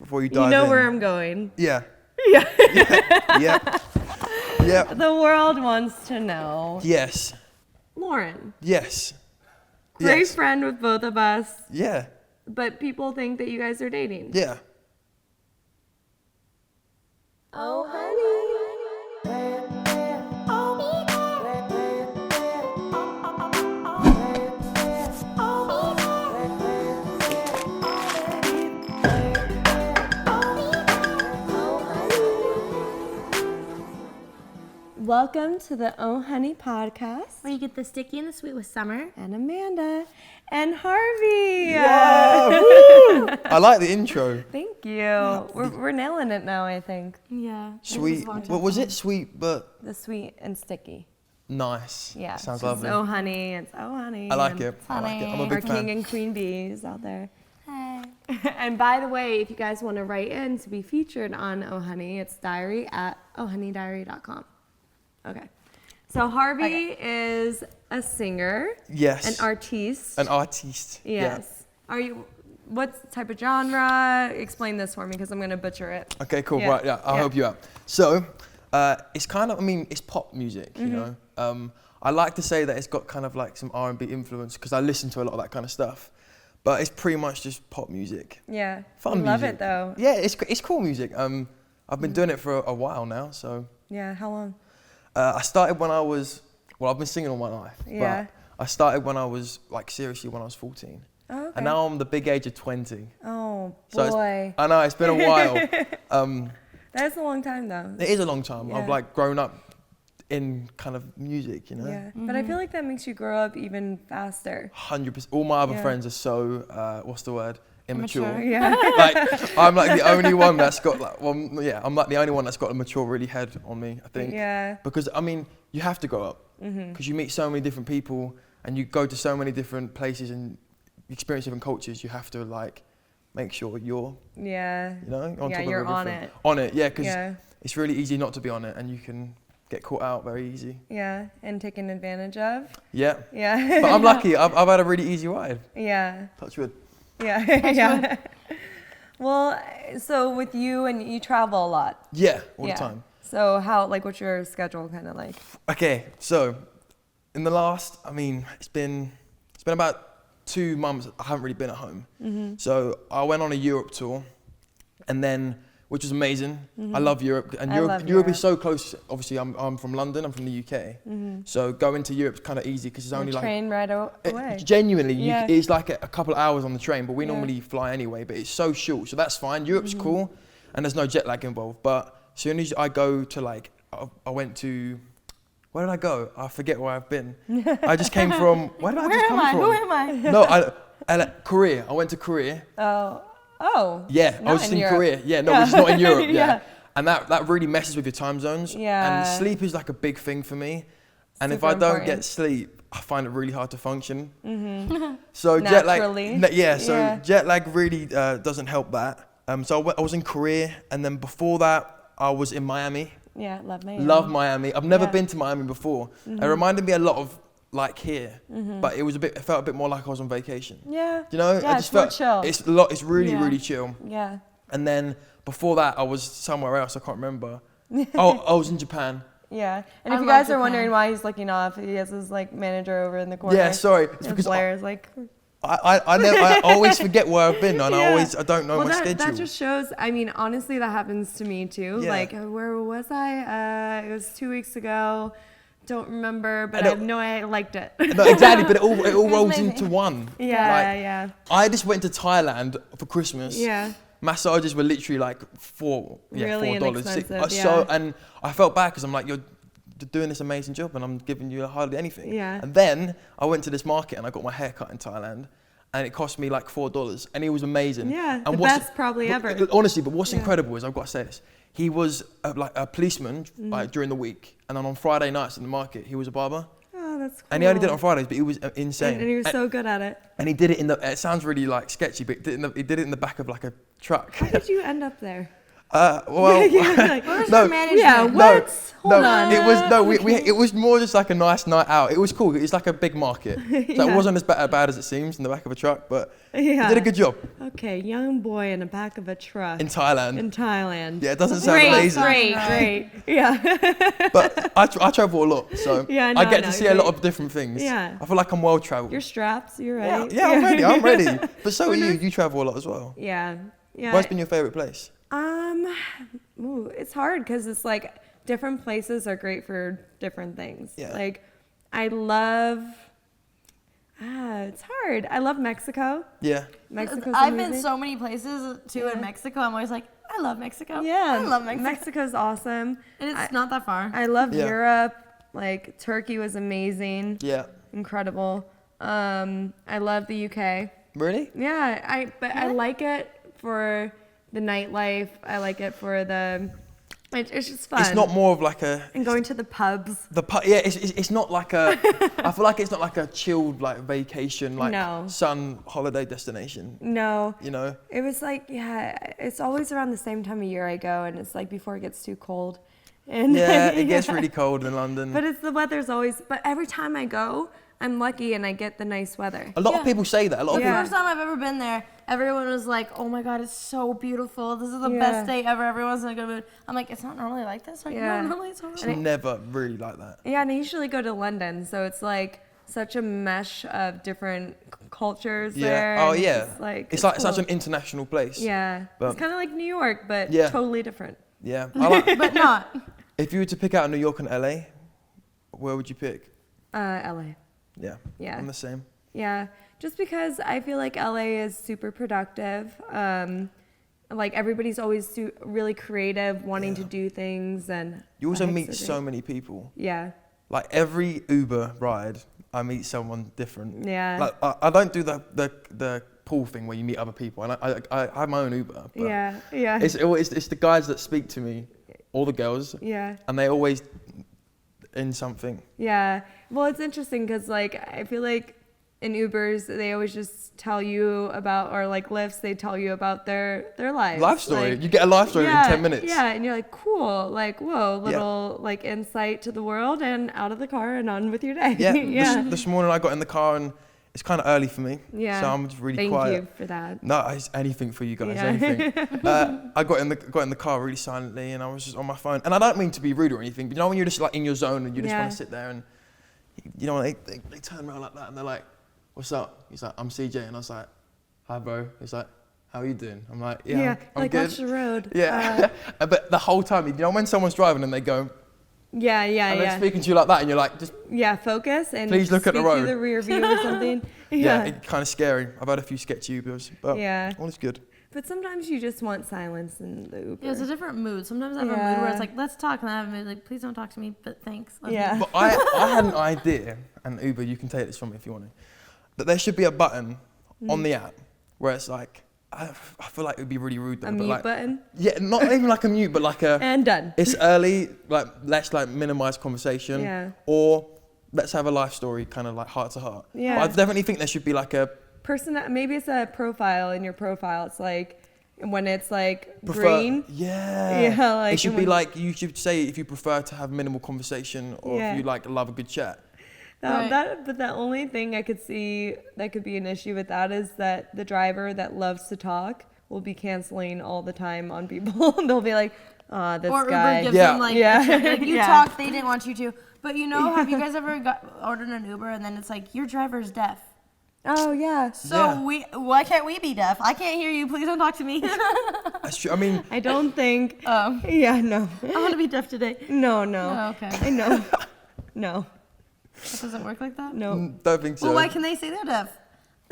before you dive in. You know where I'm going. Yeah. Yeah. Yeah. Yeah. The world wants to know. Yes. Lauren. Yes. Great Yes. friend with both of us. Yeah. But people think that you guys are dating. Yeah. Oh, honey. Welcome to the OHoney podcast. Where you get the sticky and the sweet with Summer. And Amanda. And Harvey. Yeah. Woo! I like the intro. Thank you. We're nailing it now, I think. Yeah. Sweet. What was it? Sweet, but The sweet and sticky. nice. Yeah. Sounds it's lovely. OHoney. It's OHoney. I like and it. I like it. I'm a Our big king fan. and queen bees out there. Hey. And by the way, if you guys want to write in to be featured on OHoney, it's diary@ohoneydiary.com. Okay. So Harvey is a singer, Yes. an artiste. An artiste. Yes. Are you? What type of genre? Explain this for me, because I'm gonna butcher it. Yeah. Okay, cool. Yeah. Right, yeah, I'll help you out. So, it's kind of, it's pop music, you know. I like to say that it's got kind of like some R&B influence because I listen to a lot of that kind of stuff. But it's pretty much just pop music. Yeah. Fun Love music. it though. Yeah, it's cool music. I've been doing it for a while now, so. Yeah. How long? I started when I was, I've been singing all my life. Yeah. But I started when I was, seriously, when I was 14. Oh, okay. And now I'm the big age of 20. Oh So boy. I know, it's been a while. That's a long time though. It is a long time. Yeah. I've grown up in kind of music, you know? Yeah. But I feel like that makes you grow up even faster. 100%. All my other Yeah. friends are so, what's the word? Immature. Immature. Yeah. I'm like the only one that's got I'm like the only one that's got a mature really head on me, I think. Yeah. Because you have to grow up because you meet so many different people and you go to so many different places and experience different cultures. You have to make sure you're, Yeah. on top of you're on everything. it. On it, yeah, because Yeah. it's really easy not to be on it and you can get caught out very easy. Yeah. And taken advantage of. Yeah. Yeah. But I'm lucky. I've had a really easy ride. Yeah. Touch wood. Yeah. Yeah. Well, so with you and you travel a lot. Yeah, all Yeah. the time. So what's your schedule kind of like? Okay, so in the last, it's been about 2 months. I haven't really been at home. So I went on a Europe tour, and then which was amazing. I love Europe, and I love Europe Europe. is so close. Obviously, I'm from London. I'm from the UK, so going to Europe is kind of easy because it's only Train right away. genuinely, Yeah. it's like a couple of hours on the train, but we Yeah. normally fly anyway. But it's so short, so that's fine. Europe's cool, and there's no jet lag involved. But as soon as I go to I went to, where did I go? I forget where I've been. I just came from. Where did I just come from? Who am I? No, Korea. I went to Korea. Oh. Yeah, I Not was just in Europe. Korea. Yeah, no, which is not in Europe. Yeah. Yeah. And that really messes with your time zones. Yeah. And sleep is like a big thing for me. And if Super I don't important. get sleep, I find it really hard to function. So jet Naturally. lag, so Yeah. jet lag really doesn't help that. So I was in Korea, and then before that, I was in Miami. Yeah, love Miami. Love Miami. I've never Yeah. been to Miami before. It reminded me a lot of here, but it felt a bit more like I was on vacation. Yeah. You know, Yeah, I it's more chill. It's really, Yeah. really chill. Yeah. And then before that, I was somewhere else. I can't remember. Oh, I was in Japan. Yeah. And I if you love guys are Japan. wondering why he's looking off, he has his manager over in the corner. Yeah, sorry. It's And because Blair's I always forget where I've been, and Yeah. I don't know my schedule. That just shows, honestly, that happens to me too. Yeah. Where was I? It was 2 weeks ago. Don't remember, but I I know- know I liked it. No, exactly, but it all rolls amazing. into one. Yeah, yeah. I just went to Thailand for Christmas. Yeah. Massages were literally $4. Really $4. inexpensive, And I felt bad because I'm like, you're doing this amazing job and I'm giving you hardly anything. Yeah. And then I went to this market and I got my hair cut in Thailand, and it cost me $4, and it was amazing. Yeah, and the best probably ever. Honestly, but what's Yeah. incredible is, I've got to say this, he was a policeman during the week, and then on Friday nights in the market, he was a barber. Oh, that's cool. And he only did it on Fridays, but he was insane. And he was so good at it. And he did it it sounds really sketchy, but he did it in the back of a truck. How did you end up there? Well, Where's no, your management? Yeah, what? Hold no, on. it was it was more just like a nice night out. It was cool. It's like a big market, so Yeah. it wasn't as bad as it seems in the back of a truck. But Yeah. we did a good job Okay, young boy in the back of a truck in Thailand. in Thailand. Yeah, it doesn't sound Great, amazing, great. Yeah. but I travel a lot, so Yeah, I no, get no, to see a lot great. of different things. Yeah. I feel like I'm well traveled. You're strapped. You're Yeah, right. yeah, I'm ready. I'm ready. But so are you. You travel a lot as well. Yeah. Yeah. Where's been your favorite place? It's hard because it's like different places are great for different things. Yeah. Like, I love. It's hard. I love Mexico. Yeah. Mexico's I've amazing. been so many places too in Mexico. I'm always like, I love Mexico. Yeah, I love Mexico. Mexico's awesome. And it's not that far. I love Yeah. Europe. Like, Turkey was amazing. Yeah. Incredible. I love the UK. Really? Yeah, I like it for the nightlife. I like it for it's just fun. It's not more of like a. And going to the pubs. Yeah, it's not like a. I feel like it's not like a chilled like vacation like No. sun holiday destination. No. You know. It was like, it's always around the same time of year I go, and it's like before it gets too cold. And Yeah, it gets really cold in London. But the weather's always. But every time I go, I'm lucky and I get the nice weather. A lot of people say that. A lot of The people. first time I've ever been there, everyone was like, "Oh my God, it's so beautiful. This is the Yeah. best day ever." Everyone's in a good mood. I'm like, "It's not normally like this. Like, Yeah. no, normally it's It's horrible." never really like that. Yeah, and I usually go to London, so it's like such a mesh of different cultures Yeah. there. Oh and yeah. It's like cool. such an international place. Yeah, But- it's kind of like New York, but Yeah. totally different. Yeah. I like, But not. if you were to pick out New York and LA, where would you pick? LA. Yeah. Yeah. I'm the same. Yeah, just because I feel like LA is super productive. Like everybody's always really creative, wanting to do things, and You also I think meet it's so great. many people. Yeah, Like every Uber ride, I meet someone different. Yeah. Like I don't do the pool thing where you meet other people, and I have my own Uber. But yeah. It's the guys that speak to me, all the girls, Yeah. and they always in something. Yeah. Well, it's interesting because like I feel like in Ubers they always just tell you about, or like Lyfts, they tell you about their lives. Life story. Like, You get a life story in 10 minutes. Yeah, and you're like, cool, like whoa, little like insight to the world, and out of the car and on with your day. Yeah. Yeah. This morning I got in the car and it's kind of early for me. Yeah. So I'm just really Thank quiet. you for that. No, it's anything for you guys, Yeah. anything. I got in the car really silently and I was just on my phone. And I don't mean to be rude or anything, but you know when you're just like in your zone and you just Yeah. want to sit there and, you know, they turn around like that and they're like, "What's up?" He's like, "I'm CJ." And I was like, "Hi, bro." He's like, "How are you doing?" I'm like, "Yeah, I'm like good." watch the road. Yeah. But the whole time, you know when someone's driving and they go, Yeah, and they're speaking to you like that and you're like, just, Yeah, focus and Please look at the speak road. through the rear view or something. yeah, it's kind of scary. I've had a few sketchy Ubers, but Yeah. all is good. But sometimes you just want silence in the Uber. Yeah, it's a different mood. Sometimes I have a mood where it's like, let's talk, and I have a mood like, please don't talk to me, but thanks. Love you. Yeah. But I had an idea, and Uber, you can take this from me if you want to, that there should be a button on the app where it's like, I feel like it would be really rude though, A but mute like, button. yeah, not even like a mute, but like a, And done. it's early, like let's like minimize conversation, Yeah. or let's have a life story, kind of like heart to heart. Yeah. But I definitely think there should be like a Maybe it's a profile in your profile. It's like when it's like prefer. green. Yeah. Yeah, like it should be when- like, you should say if you prefer to have minimal conversation or Yeah. if you like love a good chat. Right. But the only thing I could see that could be an issue with that is that the driver that loves to talk will be canceling all the time on people. They'll be like, this Or guy. Uber gives Yeah. them like, Yeah. like you Yeah. talk, they didn't want you to. But you know, have you guys ever ordered an Uber and then it's like, your driver's deaf? Oh yeah. So Yeah. why can't we be deaf? I can't hear you. Please don't talk to me. That's true. I mean, I don't think. Oh. Yeah. No. I want to be deaf today. No. Oh, okay. I know. No. That doesn't work like that? No. don't think so. Well, why can they say they're deaf?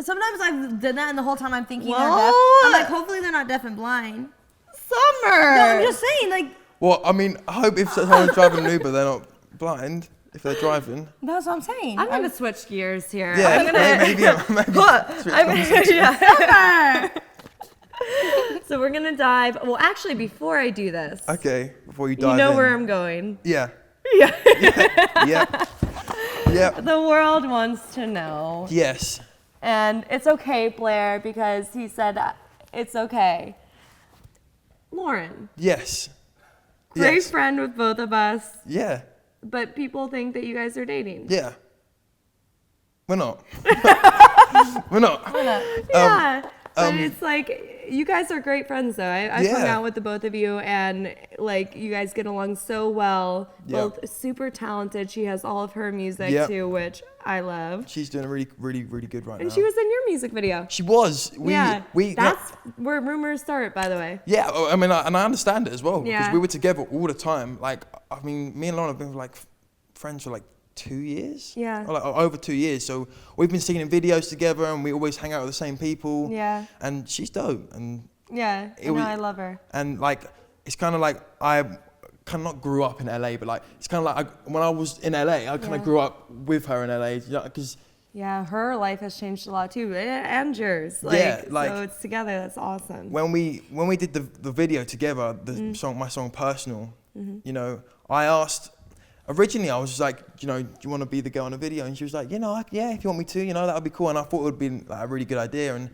Sometimes I've done that and the whole time I'm thinking they're deaf. What? I'm like, hopefully they're not deaf and blind. Summer. No, I'm just saying, like, Well, I mean, I hope if someone's driving an Uber, they're not blind if they're driving. that's what I'm saying. I'm gonna switch gears here. Yeah, I'm gonna. maybe switch Yeah. So we're gonna dive. Well, actually, before I do this, Okay, before you dive you know in. where I'm going. Yeah. Yeah. Yeah. Yeah. The world wants to know, Yes. and it's okay, Blair, because he said it's okay. Lauren. Yes. Great Yes. friend with both of us. Yeah. But people think that you guys are dating. Yeah. We're not. We're not. Yeah. But it's like, you guys are great friends, though. I've hung Yeah. out with the both of you, and like, you guys get along so well. Yeah. Both super talented. She has all of her music Yeah. too, which I love. She's doing really, really, really good right now. And she was in your music video. She was. That's where rumors start, by the way. Yeah, I mean, and I understand it as well, because Yeah. we were together all the time. Like, I mean, me and Lauren have been like friends for like 2 years. Yeah. Or like over 2 years. So we've been singing in videos together, and we always hang out with the same people. Yeah. And she's dope. And Yeah, I love her. And like, it's kind of like I kind of not grew up in LA, but like it's kind of like when I was in LA, I kind of grew up with her in LA, you know, because. Yeah, her life has changed a lot too, and yours. Like, Yeah, like, so it's together. That's awesome. When we did the video together, my song Personal, you know, I asked. Originally, I was just like, you know, do you want to be the girl in the video? And she was like, you know, yeah, if you want me to, you know, that would be cool. And I thought it would be like a really good idea. And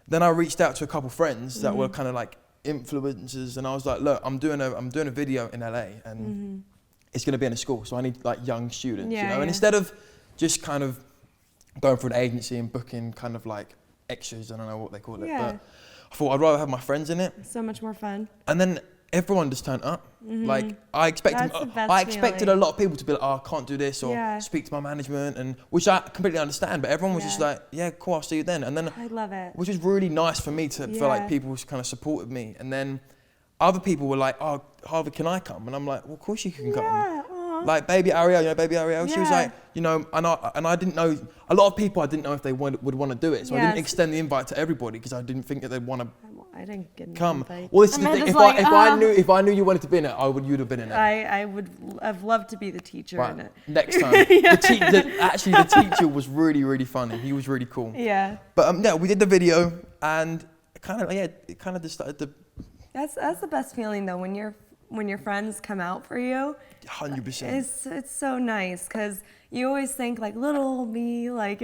then I reached out to a couple friends that were kind of like influencers, and I was like, look, I'm doing a video in LA, and it's gonna be in a school, so I need like young students, you know. And instead of just kind of going for an agency and booking kind of like extras, I don't know what they call it, but I thought I'd rather have my friends in it. So much more fun. And then everyone just turned up. Like I expected a lot of people to be like, oh, I can't do this, or speak to my management, and which I completely understand. But everyone was just like, yeah, cool, I'll see you then. And then I love it. which was really nice for me to feel like people kind of supported me. And then other people were like, oh, Harvey, can I come? And I'm like, well, of course you can come. Like baby Ariel, you know, baby Ariel. She was like, you know, and I didn't know, a lot of people I didn't know if they would want to do it. So I didn't extend the invite to everybody because I didn't think that they'd want to. I didn't get an come. invite. Well, this is the thing. If I knew you wanted to be in it, you'd have been in it. I would have loved to be the teacher in it. Next time. The teacher was really, really funny. He was really cool. Yeah. But yeah, we did the video, and it kind of just started to. That's the best feeling though, when your friends come out for you. 100%. It's so nice, because you always think like little old me, like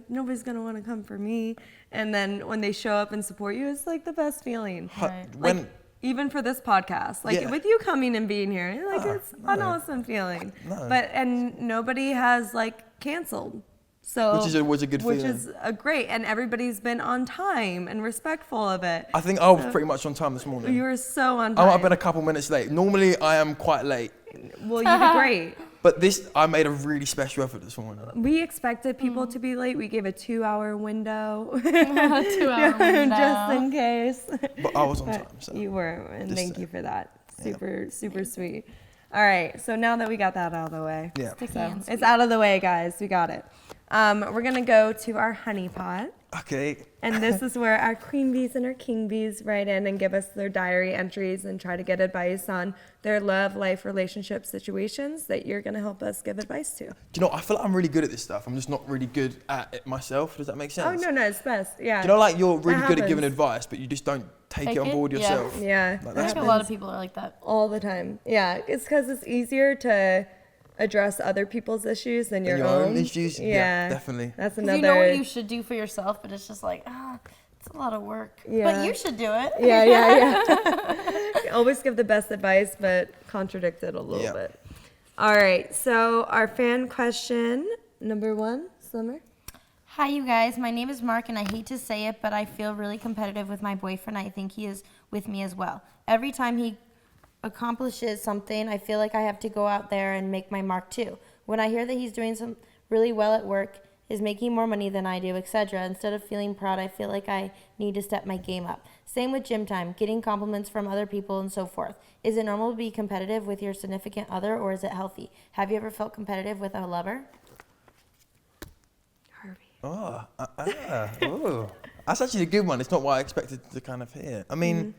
nobody's gonna want to come for me, and then when they show up and support you, it's like the best feeling. Like, even for this podcast, like with you coming and being here, like it's an awesome feeling. And nobody has like canceled. So was a good feeling. Which is great, and everybody's been on time and respectful of it. I think I was pretty much on time this morning. You were so on time. I've been a couple minutes late. Normally I am quite late. Well, you did great. But I made a really special effort this morning. We expected people to be late. We gave a 2-hour window. 2-hour window. Just in case. But I was on time. So. You were, and thank you for that. Super sweet. All right, so now that we got that out of the way. Yeah. So it's out of the way, guys. We got it. We're going to go to our honey pot. Okay. And this is where our queen bees and our king bees write in and give us their diary entries and try to get advice on their love, life, relationship situations that you're going to help us give advice to. Do you know, I feel like I'm really good at this stuff. I'm just not really good at it myself. Does that make sense? Oh, no, it's best. Yeah. Do you know, like you're really good at giving advice, but you just don't take it on board yourself? Yeah. Like, I think a lot of people are like that. All the time. Yeah. It's because it's easier to address other people's issues than your own issues. Yeah, definitely. That's 'Cause another. you know what you should do for yourself, but it's just like, it's a lot of work. Yeah. But you should do it. Yeah. Always give the best advice, but contradict it a little bit. All right. So our fan question number 1, Sommer. Hi, you guys. My name is Mark, and I hate to say it, but I feel really competitive with my boyfriend. I think he is with me as well. Every time he accomplishes something, I feel like I have to go out there and make my mark too. When I hear that he's doing some really well at work, is making more money than I do, etc., instead of feeling proud, I feel like I need to step my game up. Same with gym time, getting compliments from other people and so forth. Is it normal to be competitive with your significant other, or is it healthy? Have you ever felt competitive with a lover? Harvey. Oh, that's actually a good one. It's not what I expected to kind of hear. I mean,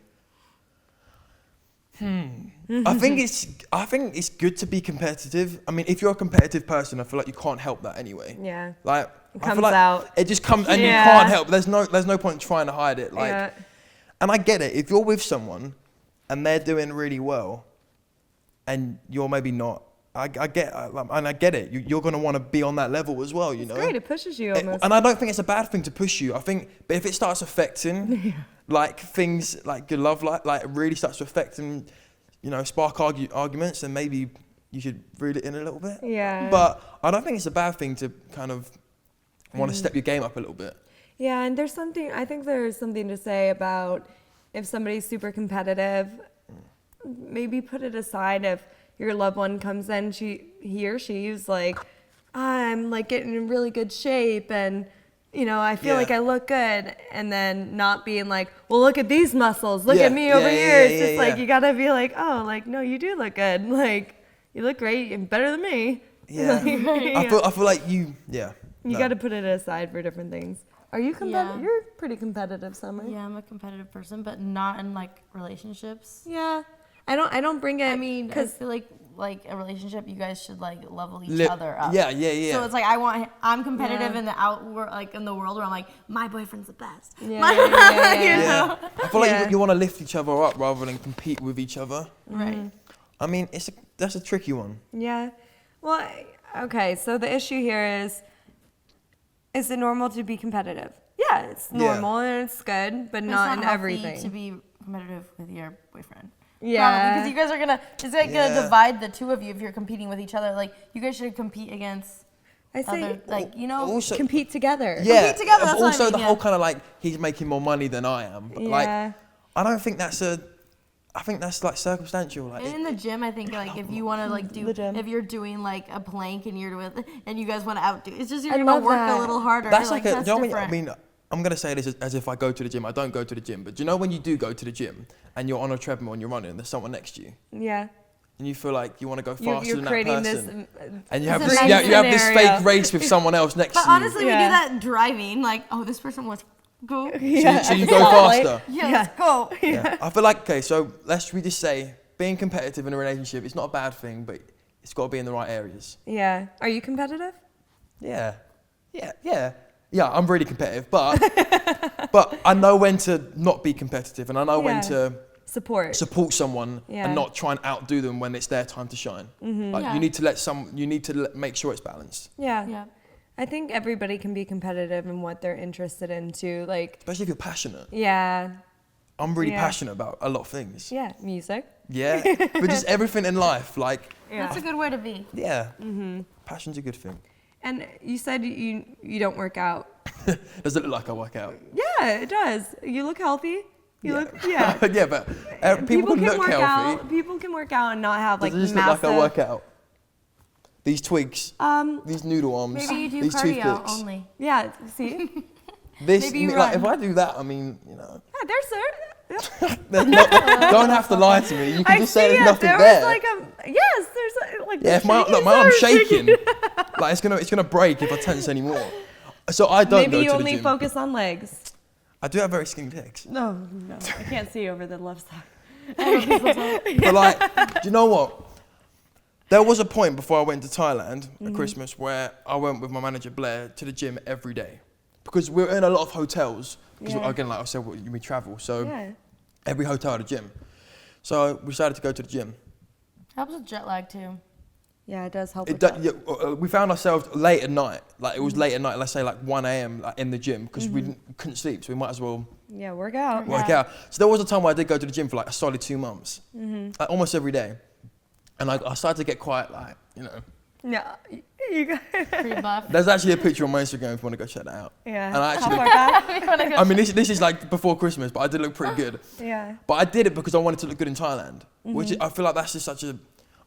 I think it's good to be competitive. I mean, if you're a competitive person, I feel like you can't help that anyway. Yeah. Like It I comes feel like out. It just comes, and you can't help. There's no point trying to hide it. Like, Yeah. and I get it. If you're with someone and they're doing really well, and you're maybe not, I get it. You're gonna want to be on that level as well. You know. Great. It pushes you almost. And I don't think it's a bad thing to push you. I think, but if it starts affecting, like things like your love life like really starts to affect and, you know, spark arguments, then maybe you should reel it in a little bit. Yeah. But I don't think it's a bad thing to kind of want to step your game up a little bit. Yeah, and I think there's something to say about if somebody's super competitive, maybe put it aside if your loved one comes in, he or she's like, I'm like getting in really good shape and, you know, I feel like I look good, and then not being like, well, look at these muscles, look at me over here. It's just like, you gotta be like, oh, like, no, you do look good. Like, you look great and better than me. Yeah. I feel like you gotta put it aside for different things. Are you competitive? Yeah. You're pretty competitive, Summer. Yeah, I'm a competitive person, but not in like relationships. Yeah. I don't bring it. I mean, I feel like a relationship, you guys should like level each other up. Yeah. So it's like I'm competitive in the world where I'm like, my boyfriend's the best. Yeah. You know? I feel like you want to lift each other up rather than compete with each other. Right. I mean, that's a tricky one. Yeah. Well, okay. So the issue here is it normal to be competitive? Yeah, it's normal and it's good, but not in everything. To be competitive with your boyfriend. Yeah. Probably, because it's gonna divide the two of you if you're competing with each other. Like, you guys should compete against I say, also, compete together. Yeah. Compete together, that's also, what I mean, the whole kind of like, he's making more money than I am. But like, I don't think I think that's like circumstantial. Like, and in the gym, I think like if you want to like if you're doing like a plank and and you guys want to outdo, it's just you're gonna work a little harder. That's like that's different. different. I mean, I'm gonna say this as if I go to the gym. I don't go to the gym, but do you know when you do go to the gym and you're on a treadmill and you're running, and there's someone next to you? Yeah. And you feel like you want to go faster than that creating person, this, and you have this fake race with someone else next to you. But honestly, we do that driving. Like, oh, this person was go. So you go faster. Yeah, let's go. Yeah. I feel like, okay, so we just say being competitive in a relationship, it's not a bad thing, but it's got to be in the right areas. Yeah. Are you competitive? Yeah, I'm really competitive, but I know when to not be competitive, and I know when to support someone and not try and outdo them when it's their time to shine. Mm-hmm. Like you need to make sure it's balanced. Yeah. I think everybody can be competitive in what they're interested in too, like especially if you're passionate. Yeah. I'm really passionate about a lot of things. Yeah, music. Yeah, but just everything in life, like. That's a good way to be. Yeah. Mm-hmm. Passion's a good thing. And you said you don't work out. Does it look like I work out? Yeah, it does. You look healthy. But people can look healthy. Out. People can work out and not have like massive. Does it just look like I work out? These twigs, these noodle arms, maybe you do these cardio toothpicks. Only. Yeah, see? Maybe you like, if I do that, I mean, you know. Yeah, there's don't have to lie to me. You can just say there's nothing there. There's like if my arm's shaking, like it's gonna break if I tense anymore. So I don't go to the gym. Maybe you only focus on legs. I do have very skinny legs. No, I can't see over the left side. But like, do you know what? There was a point before I went to Thailand at Christmas where I went with my manager Blair to the gym every day. Because we're in a lot of hotels. Because again, like I said, we travel. So every hotel had a gym. So we decided to go to the gym. Helps with jet lag too. Yeah, it does help with that. We found ourselves late at night. Like it was late at night, let's say like 1 a.m. like in the gym. Because we couldn't sleep. So we might as well work out. So there was a time where I did go to the gym for like a solid 2 months. Like almost every day. And I started to get quite like, you know. Yeah, you got pretty buff. There's actually a picture on my Instagram if you want to go check that out. Yeah. And I actually, I mean, this is like before Christmas, but I did look pretty good. Yeah. But I did it because I wanted to look good in Thailand, which I feel like that's just such a,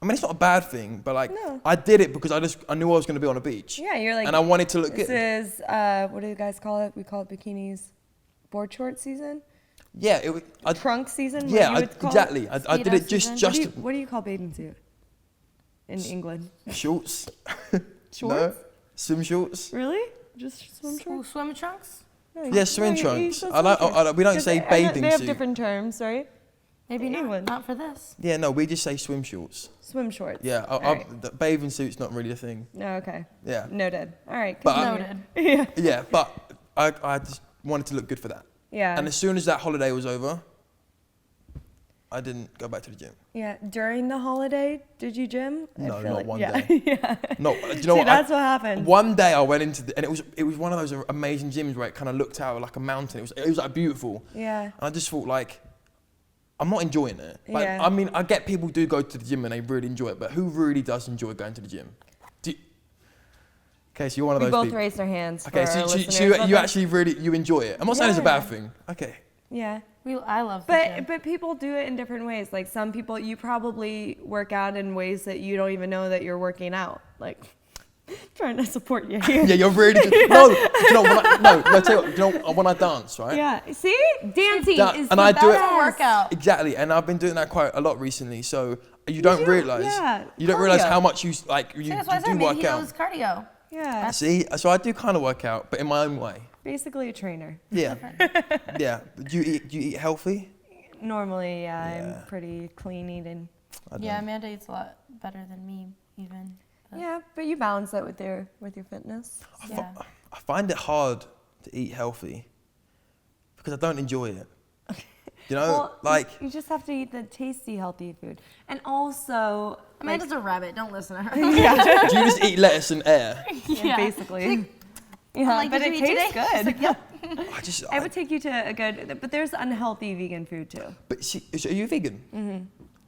I mean, it's not a bad thing, but like, I did it because I knew I was going to be on a beach. Yeah, you're like. And I wanted to look good. This is, what do you guys call it? We call it bikinis, board short season? Yeah. Trunk season? Yeah, exactly. I did it just. What do you call bathing suit in England? Shorts. Shorts? No, swim shorts. Really? Just swim shorts? Swim trunks? No, swim trunks. We don't say bathing suit. They have different terms, right? Maybe in England. Not for this. Yeah, no, we just say swim shorts. Swim shorts. Yeah, the bathing suit's not really a thing. No, okay. Yeah. Noted. All right. Noted. Yeah, but I just wanted to look good for that. Yeah. And as soon as that holiday was over, I didn't go back to the gym. Yeah. During the holiday, did you gym? No, not one day. day. No, do you know what? That's what happened. One day I went into and it was one of those amazing gyms where it kind of looked out like a mountain. It was like beautiful. Yeah. And I just thought like, I'm not enjoying it. Like, Yeah. I mean, I get people do go to the gym and they really enjoy it, but who really does enjoy going to the gym? Okay, so you're one of We those both people. raised our hands. Okay, for so our you listeners. actually really enjoy it. I'm not saying it's a bad thing. Okay. Yeah. I love the gym. But people do it in different ways. Like some people, you probably work out in ways that you don't even know that you're working out. Like trying to support you here. Yeah, you're really good. No, do you know, I tell you, what, you know, when I dance, right? Yeah. See, dancing is and the I do it best workout. Exactly, and I've been doing that quite a lot recently. So you don't realize, yeah, you don't realize cardio. how much you like you That's why I do said work maybe out. it was cardio. Yeah. See, so I do kind of work out, but in my own way. Basically a trainer. Yeah, yeah. Do you eat healthy? Normally, Yeah. I'm pretty clean eating. Yeah, Amanda eats a lot better than me, even. Yeah, but you balance that with your fitness. Yeah. I find it hard to eat healthy because I don't enjoy it. You know, Well, like you just have to eat the tasty, healthy food, and also Amanda's a rabbit. Don't listen to her. do you just eat lettuce and air? yeah, basically. Yeah, like, but did it you eat tastes today? good. She's like, I would take you to a good, but there's unhealthy vegan food too. But see, are you vegan? Mm-hmm.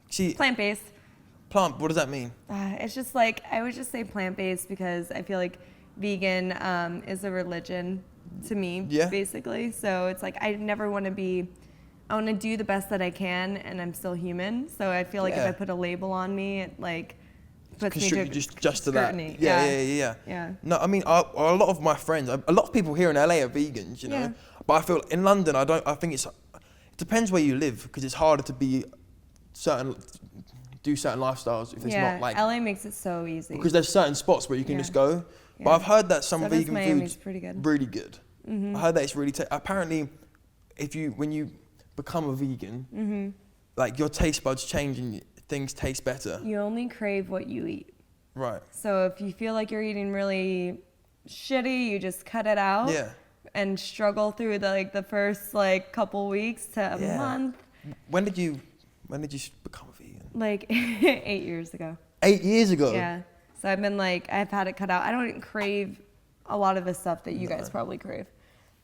See, Plant-based. plant. What does that mean? It's just like, I would just say plant-based because I feel like vegan is a religion to me, Yeah. basically. So it's like, I never want to be, I want to do the best that I can and I'm still human. So I feel like Yeah. if I put a label on me, it like puts me to Just to that. scrutiny. Yeah. No, I mean, a lot of my friends, a lot of people here in LA are vegans, you know. Yeah. But I feel in London, I think it depends where you live because it's harder to be do certain lifestyles if it's Yeah, not like LA makes it so easy. because there's certain spots where you can Yeah. just go. But Yeah. I've heard that some So does vegan Miami's food's pretty good. really good. I heard that it's really apparently, when you become a vegan, like your taste buds change and things taste better. You only crave what you eat. Right. So if you feel like you're eating really shitty, you just cut it out. Yeah. And struggle through the first couple weeks to a Yeah. month. When did you become a vegan? Like 8 years ago. 8 years ago. Yeah. So I've had it cut out. I don't crave a lot of the stuff that you guys probably crave.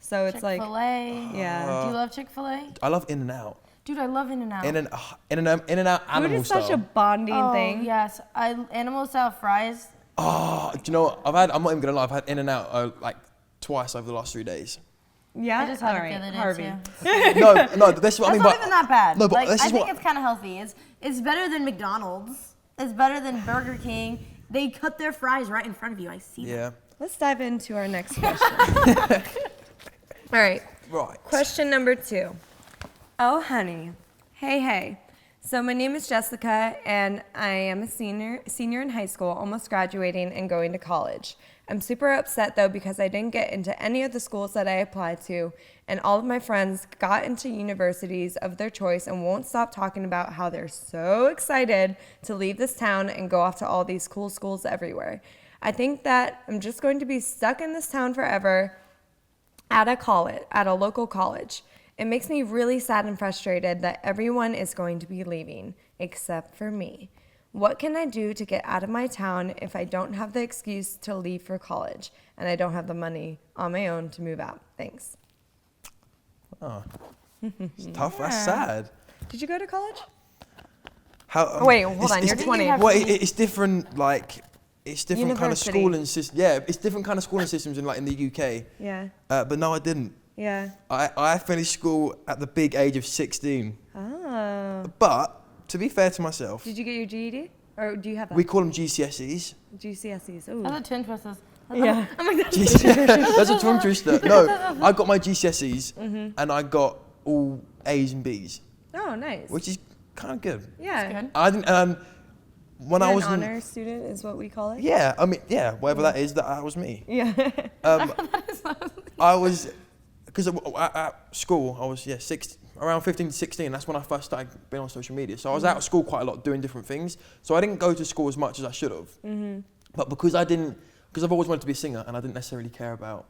So it's like, Chick-fil-A. yeah. Do you love Chick-fil-A? I love In-N-Out. Dude, I love In-N-Out. In-N-Out Food animal is such a style. bonding thing. Yes. Animal style fries. Oh, do you know what? I'm not even gonna lie. I've had In-N-Out like twice over the last 3 days. Yeah. I just had All it the right, other day, Harvey. too. No, this is what I mean. That's not But even that bad. No, but like, this I is think what. it's kind of healthy. It's better than McDonald's. It's better than Burger King. They cut their fries right in front of you. I see that. Yeah. Let's dive into our next question. All right. Right. Question number 2. Oh, honey. Hey. So my name is Jessica, and I am a senior in high school, almost graduating and going to college. I'm super upset, though, because I didn't get into any of the schools that I applied to, and all of my friends got into universities of their choice and won't stop talking about how they're so excited to leave this town and go off to all these cool schools everywhere. I think that I'm just going to be stuck in this town forever at a local college. It makes me really sad and frustrated that everyone is going to be leaving, except for me. What can I do to get out of my town if I don't have the excuse to leave for college and I don't have the money on my own to move out? Thanks. Oh, it's tough. That's sad. Did you go to college? How? Wait, hold on. You're 20. have- Well, it's different. Like, it's different kind of University. schooling system. Yeah, it's different kind of schooling systems in the UK. Yeah. But no, I didn't. Yeah. I finished school at the big age of 16. Oh. But to be fair to myself, Did you get your GED? Or do you have that? we call them GCSEs. GCSEs. Ooh. That's a twin twisters. Yeah. That's a tongue twister. No, I got my GCSEs and I got all A's and B's, Oh, nice. which is kind of good. Yeah. Good. I didn't. When You're I was an honor student is what we call it? yeah, I mean, yeah, whatever that is, that was me. Yeah. I was, because at school, I was, around 15 to 16, that's when I first started being on social media. So I was out of school quite a lot doing different things. So I didn't go to school as much as I should have. But because I've always wanted to be a singer and I didn't necessarily care about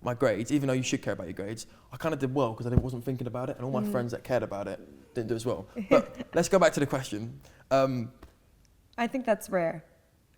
my grades, even though you should care about your grades, I kind of did well because I wasn't thinking about it and all my friends that cared about it didn't do as well. But let's go back to the question. I think that's rare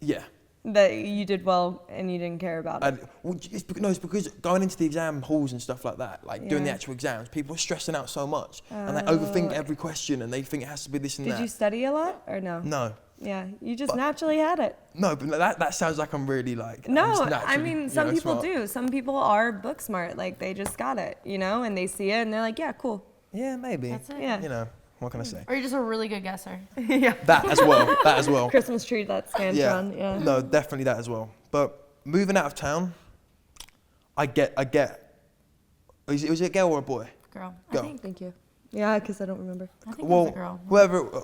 Yeah. that you did well and you didn't care about it. It's because going into the exam halls and stuff like that, like doing the Yeah. actual exams, people are stressing out so much and they overthink every question and they think it has to be this and that. Did you study a lot or no? No. Yeah, you just naturally had it. No, but that sounds like I'm really like. I'm No, just I naturally, mean, some people smart. do. Some people are book smart. Like, they just got it, you know, and they see it and they're like, yeah, cool. Yeah, maybe. That's it. Yeah. You know, what can I say? Or you're just a really good guesser. Yeah. That as well. That as well. Christmas tree that stands Yeah. on. Yeah. No, definitely that as well. But moving out of town, I get. Was it a girl or a boy? Girl. Go. Thank you. Yeah, because I don't remember. I think Well, it's a girl. whoever.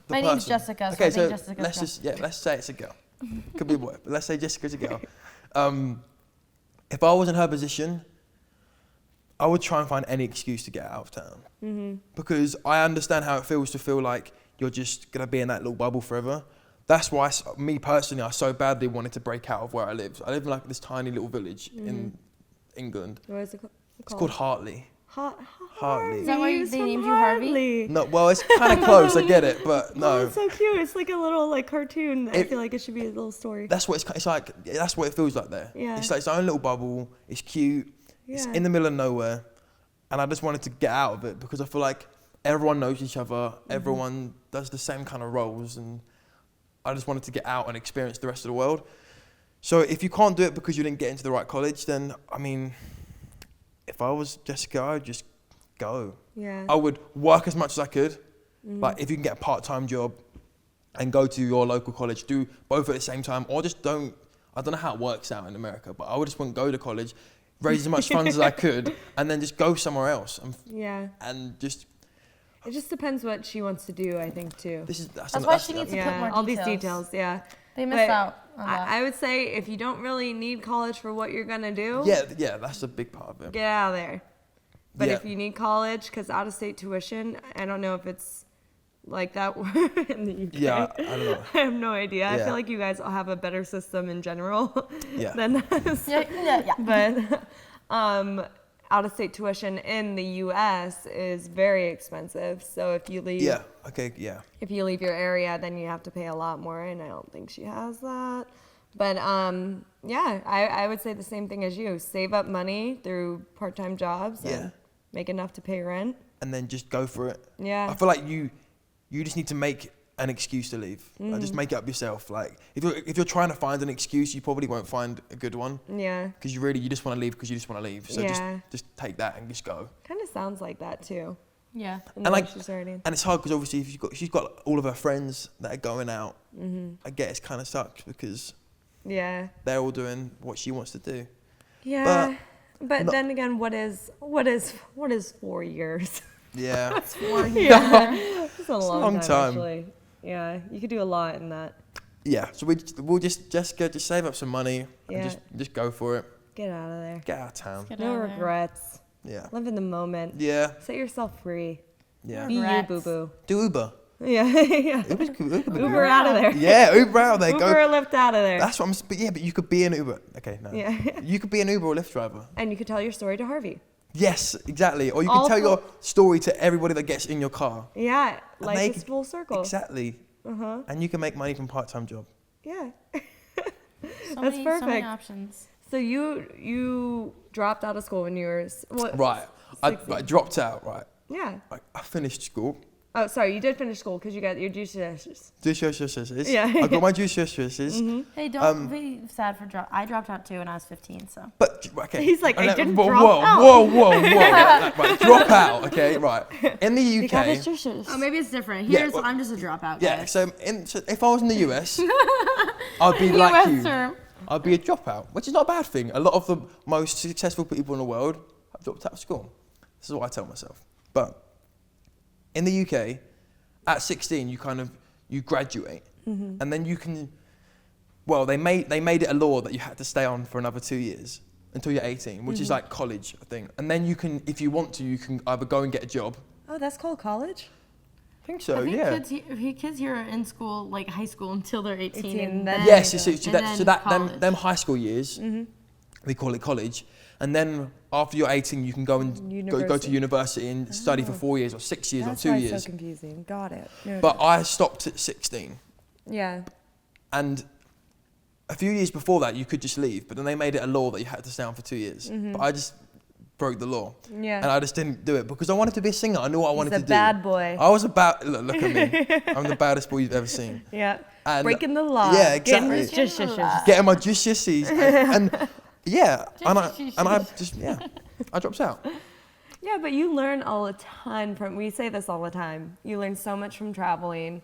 My name's Jessica, so Okay, I think so Jessica's let's say it's a girl. Could be a boy, but let's say Jessica's a girl. If I was in her position, I would try and find any excuse to get out of town. Because I understand how it feels to feel like you're just going to be in that little bubble forever. That's why, me personally, I so badly wanted to break out of where I live. I live in like this tiny little village in England. What is it called? It's called Hartley. Hartley. Is that why He's they from named you Harvey? Hartley. No, well, it's kind of close, I get it, but Oh, no. it's so cute. It's like a little like cartoon. I It- feel like it should be a little story. That's what it's like. That's what it feels like there. Yeah. It's like its own little bubble. It's cute. It's Yeah. in the middle of nowhere, and I just wanted to get out of it because I feel like everyone knows each other. Everyone does the same kind of roles, and I just wanted to get out and experience the rest of the world. So if you can't do it because you didn't get into the right college, then I mean, if I was Jessica, I'd just go. Yeah. I would work as much as I could. Like if you can get a part-time job and go to your local college, do both at the same time, or just don't. I don't know how it works out in America, but I would just want to go to college, raise as much funds as I could, and then just go somewhere else Yeah. and just. It just depends what she wants to do, I think, too. That's why she needs to put Yeah, more all these details. details, yeah. They miss But out on that. I would say if you don't really need college for what you're going to do, Yeah, that's a big part of it. get out of there. But Yeah. if you need college, because out-of-state tuition, I don't know if it's like that in the UK. Yeah, I don't know. I have no idea. I Yeah. feel like you guys all have a better system in general Yeah. than us. Yeah. But out-of-state tuition in the U.S. is very expensive. So if you leave, Yeah. Okay. Yeah. if you leave your area, then you have to pay a lot more, and I don't think she has that. But yeah, I would say the same thing as you. Save up money through part-time jobs Yeah. and make enough to pay rent. And then just go for it. Yeah. I feel like you just need to make an excuse to leave. Like, just make it up yourself. Like if you're trying to find an excuse, you probably won't find a good one. Yeah. Because you just want to leave because you just want to leave. So Yeah. just take that and just go. Kind of sounds like that too. Yeah. In the And way like, she's already. and it's hard because obviously if she's got all of her friends that are going out. I get it's kind of sucks because Yeah. they're all doing what she wants to do. Yeah. But no- then again, what is 4 years? Yeah. Yeah. It's a long time. actually. Yeah. You could do a lot in that. Yeah. So we'll just save up some money Yeah. and just go for it. Get out of there. Get out of town. Get No out of there. regrets. Yeah. Live in the moment. Yeah. Set yourself free. Yeah. Be you, Regrets. boo boo. Do Uber. Yeah. Yeah. Uber's cool. Uber be Uber good. out of there. Yeah, Uber out there. Uber or Lyft out of there. That's what but you could be an Uber. Okay, no. Yeah. You could be an Uber or Lyft driver. And you could tell your story to Harvey. Yes, exactly. Or you All could tell full- your story to everybody that gets in your car. Yeah. And Life they is could- full circle. Exactly. Uh-huh. And you can make money from part-time job. Yeah. So That's many perfect. options. So you dropped out of school when you were what? Right. I 16. dropped out, right. Yeah. I finished school. Oh, sorry. You did finish school because you got your GCSEs. GCSEs. Yeah. I got my GCSEs. Hey, don't be sad for drop. I dropped out too when I was 15, so. But, okay. He's like, I then- didn't whoa, drop whoa, out. Whoa. Right, drop out, okay, right. In the You got UK. his GCSEs. Oh, maybe it's different. Yeah, Here's well- I'm just a dropout. Yeah, guys. so if I was in the US, I'd be like you. term. I'd be a dropout, which is not a bad thing. A lot of the most successful people in the world have dropped out of school. This is what I tell myself. But in the UK, at 16, you graduate, and then you can. Well, they made it a law that you had to stay on for another 2 years until you're 18, which is like college, I think. And then you can, if you want to, you can either go and get a job. Oh, that's called college? I think so. I think yeah. kids here are in school, like high school, until they're 18. 18, And then- then, Yes, Yeah. so And then college. them high school years, we call it college, and then after you're 18, you can go and go to university and study for 4 years or 6 years or 2 years. That's so confusing. Got it. No, But I stopped at 16. yeah. And a few years before that, you could just leave. But then they made it a law that you had to stay on for 2 years. But I just broke the law. Yeah. And I just didn't do it because I wanted to be a singer. I knew what I wanted to do. He's a bad boy. I was look at me. I'm the baddest boy you've ever seen. Yeah. And breaking the law. Yeah, exactly. Getting my juices. And yeah, and I just, I dropped out. Yeah, but you learn a ton from, we say this all the time, you learn so much from traveling.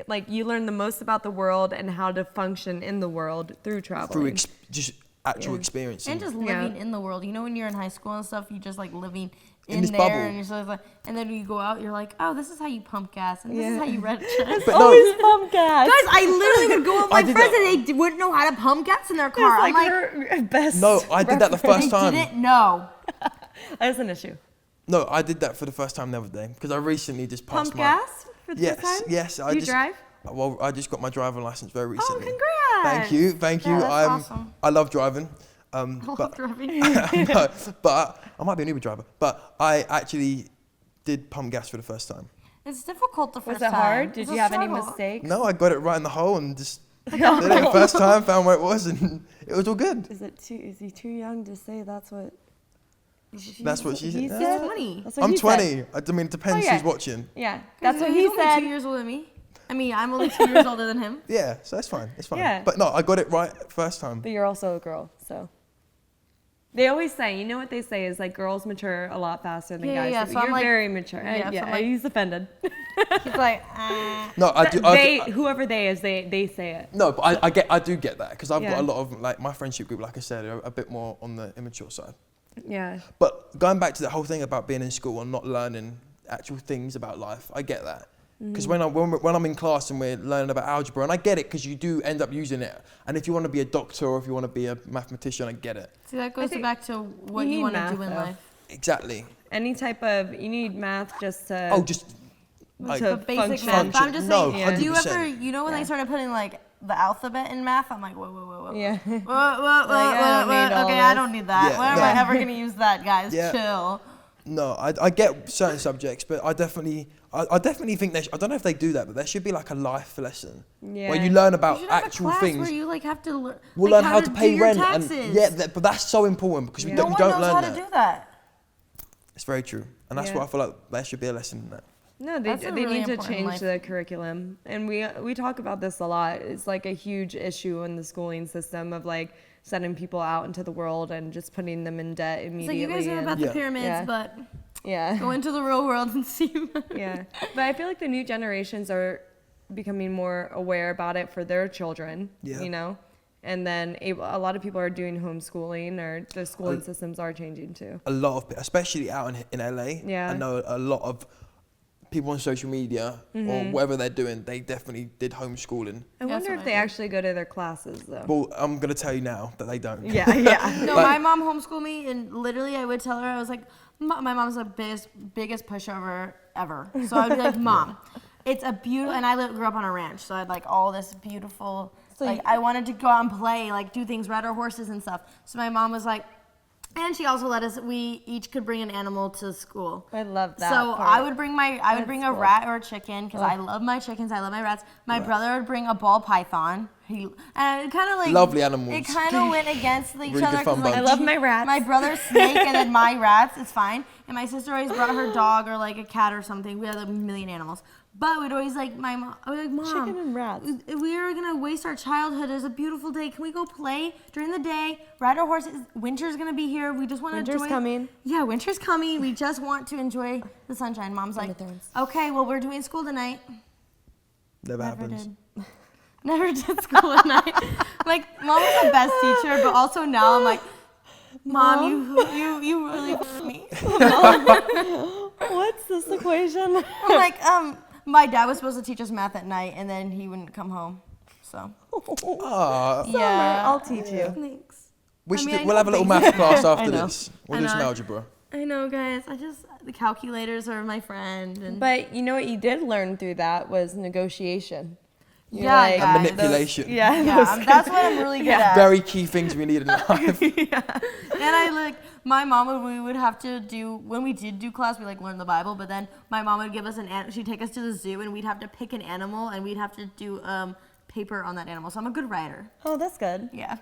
Like, you learn the most about the world and how to function in the world through traveling. Through just actual experience. And just living in the world. You know, when you're in high school and stuff, you just like living in this there, bubble. and you're sort of like, and then when you go out, you're like, oh, this is how you pump gas, and this is how you red chest. But always pump gas. Guys, I literally would go with my friends and they wouldn't know how to pump gas in their car. Like, I'm her best. No, I did that the first time. They didn't know. That's an issue. No, I did that for the first time the other day because I recently just passed Pump gas for the first time? Yes, Do you drive? Well, I just got my driving license very recently. Oh, congrats! Thank you. Yeah, that's awesome. I love driving. I love driving. No, but I might be an Uber driver. But I actually did pump gas for the first time. It's difficult the first Was time. it hard? Did It's you a have any struggle. mistakes? No, I got it right in the hole and just did it the first time, found where it was, and it was all good. Is he too young to say that's what? That's what she said. He's Yeah. 20. That's what I'm he 20. said. I mean, it depends yeah. who's watching. Yeah, that's what He's he only said. 2 years older than me. I mean, I'm only 2 years older than him. Yeah, so that's fine. It's fine. Yeah. But no, I got it right first time. But you're also a girl, so. They always say, you know what they say is like girls mature a lot faster than guys. Yeah, so so I'm you're like- very mature. yeah, so I'm like- He's offended. He's like, No, I do. Whoever they is, they say it. No, but I do get that because I've got Yeah. a lot of like my friendship group. Like I said, are a bit more on the immature side. Yeah. But going back to the whole thing about being in school and not learning actual things about life, I get that. Because when I'm in class and we're learning about algebra, and I get it because you do end up using it. And if you want to be a doctor or if you want to be a mathematician, I get it. see, that goes back to what you you need want to math, do in though. life. Exactly. Any type of, you need math just to. Oh, just like to Basic function. math. But I'm just No, saying, do you 100%. ever, you know when they started putting like the alphabet in math? I'm like, whoa. Yeah. Whoa, I don't need all okay, I this. don't need that. Yeah, When am no. I ever going to use that, guys? Yeah. Chill. No, I get certain subjects, but I definitely think I don't know if they do that, but there should be like a life lesson Yeah. where you learn You about should have actual a class things. where you like have to learn. We'll like, learn how to pay do your rent, taxes. and but that's so important because Yeah. you No don't one knows learn how that. to do that. It's very true, and that's Yeah. why I feel like there should be a lesson in that. No, That's they a really need to important change life. the curriculum, and we talk about this a lot. It's like a huge issue in the schooling system of like sending people out into the world and just putting them in debt So immediately. you guys know and- about Yeah. the pyramids, Yeah. but yeah, go into the real world and see. yeah. But I feel like the new generations are becoming more aware about it for their children. Yeah. You know, and then a lot of people are doing homeschooling, or the schooling systems are changing too. A lot of, especially out in LA, Yeah. I know a lot of people on social media or whatever they're doing, they definitely did homeschooling. I wonder if they actually go to their classes though. Well, I'm gonna tell you now that they don't. Yeah, yeah. No, Like- my mom homeschooled me, and literally I would tell her, I was like, my mom's the biggest pushover ever. So I'd be like, Mom, it's a beautiful, and I grew up on a ranch, so I had like all this beautiful, like I wanted to go out and play, like do things, ride our horses and stuff. So my mom was like, and she also let us, we each could bring an animal to school. I love that. So part. I would bring a cool. rat or a chicken because I love my chickens, I love my rats. My brother would bring a ball python. And it kind of like Lovely animals. It kind of went against each Really other. good fun 'cause, like, bunch. I love my rats. My brother's snake and then my rats. It's fine. And my sister always brought her dog or like a cat or something. We had a million animals. But we'd always like I was like, Mom, Chicken and rats. we are gonna waste our childhood. There's a beautiful day. Can we go play during the day? Ride our horses. Winter's gonna be here. We just want to enjoy. Winter's coming. Yeah, winter's coming. We just want to enjoy the sunshine. Mom's like, okay, well we're doing school tonight. Never happens. Did. Never did school at night. Like, Mom was the best teacher, but also now I'm like, Mom, you really f***ed me. What's this equation? I'm like, my dad was supposed to teach us math at night, and then he wouldn't come home. So, Ah, yeah. I'll teach you. Thanks. we'll have a little math class after know. this. We'll do some algebra. I know, guys. The calculators are my friend. And But you know what you did learn through that was negotiation. And manipulation. That's what I'm really good at. Very key things we need in life. And my mom we would have to do, when we did do class, we learn the Bible, but then my mom would give us she'd take us to the zoo and we'd have to pick an animal and we'd have to do paper on that animal. So I'm a good writer. Oh, that's good. Yeah.